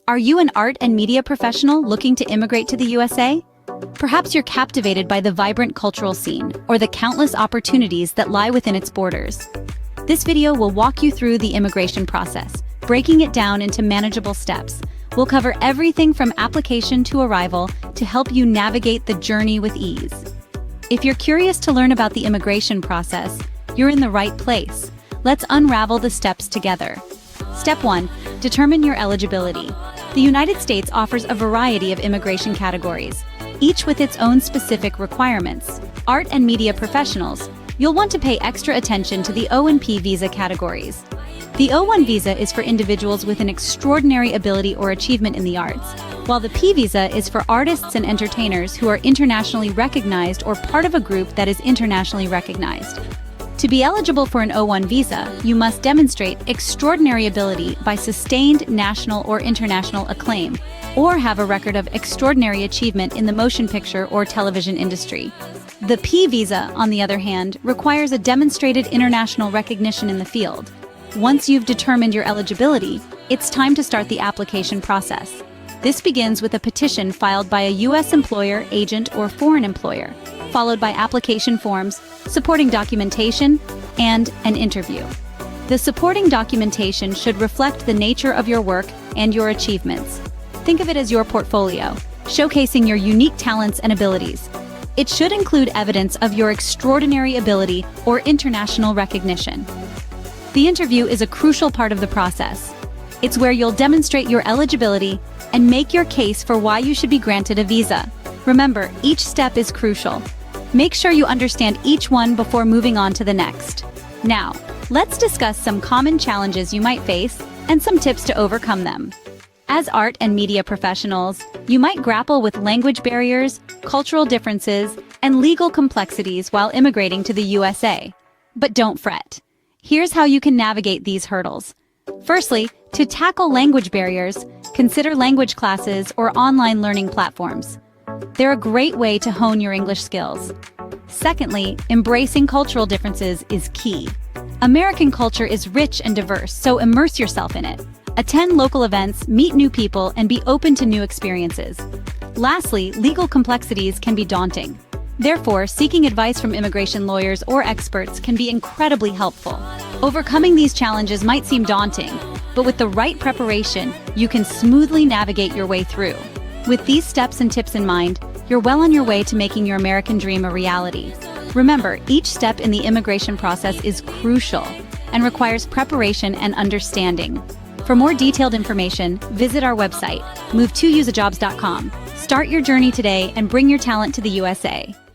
Are you an art and media professional looking to immigrate to the USA? Perhaps you're captivated by the vibrant cultural scene or the countless opportunities that lie within its borders. This video will walk you through the immigration process, breaking it down into manageable steps. We'll cover everything from application to arrival to help you navigate the journey with ease. If you're curious to learn about the immigration process, you're in the right place. Let's unravel the steps together. Step 1. Determine your eligibility. The United States offers a variety of immigration categories, each with its own specific requirements. Art and media professionals, you'll want to pay extra attention to the O&P visa categories. The O1 visa is for individuals with an extraordinary ability or achievement in the arts, while the P visa is for artists and entertainers who are internationally recognized or part of a group that is internationally recognized. To be eligible for an O1 visa, you must demonstrate extraordinary ability by sustained national or international acclaim, or have a record of extraordinary achievement in the motion picture or television industry. The P visa, on the other hand, requires a demonstrated international recognition in the field. Once you've determined your eligibility, it's time to start the application process. This begins with a petition filed by a U.S. employer, agent, or foreign employer, followed by application forms, supporting documentation, and an interview. The supporting documentation should reflect the nature of your work and your achievements. Think of it as your portfolio, showcasing your unique talents and abilities. It should include evidence of your extraordinary ability or international recognition. The interview is a crucial part of the process. It's where you'll demonstrate your eligibility and make your case for why you should be granted a visa. Remember, each step is crucial. Make sure you understand each one before moving on to the next. Now, let's discuss some common challenges you might face and some tips to overcome them. As art and media professionals, you might grapple with language barriers, cultural differences, and legal complexities while immigrating to the USA. But don't fret. Here's how you can navigate these hurdles. Firstly, to tackle language barriers, consider language classes or online learning platforms. They're a great way to hone your English skills. Secondly, embracing cultural differences is key. American culture is rich and diverse, so immerse yourself in it. Attend local events, meet new people, and be open to new experiences. Lastly, legal complexities can be daunting. Therefore, seeking advice from immigration lawyers or experts can be incredibly helpful. Overcoming these challenges might seem daunting, but with the right preparation, you can smoothly navigate your way through. With these steps and tips in mind, you're well on your way to making your American dream a reality. Remember, each step in the immigration process is crucial and requires preparation and understanding. For more detailed information, visit our website, move2usajobs.com. Start your journey today and bring your talent to the USA.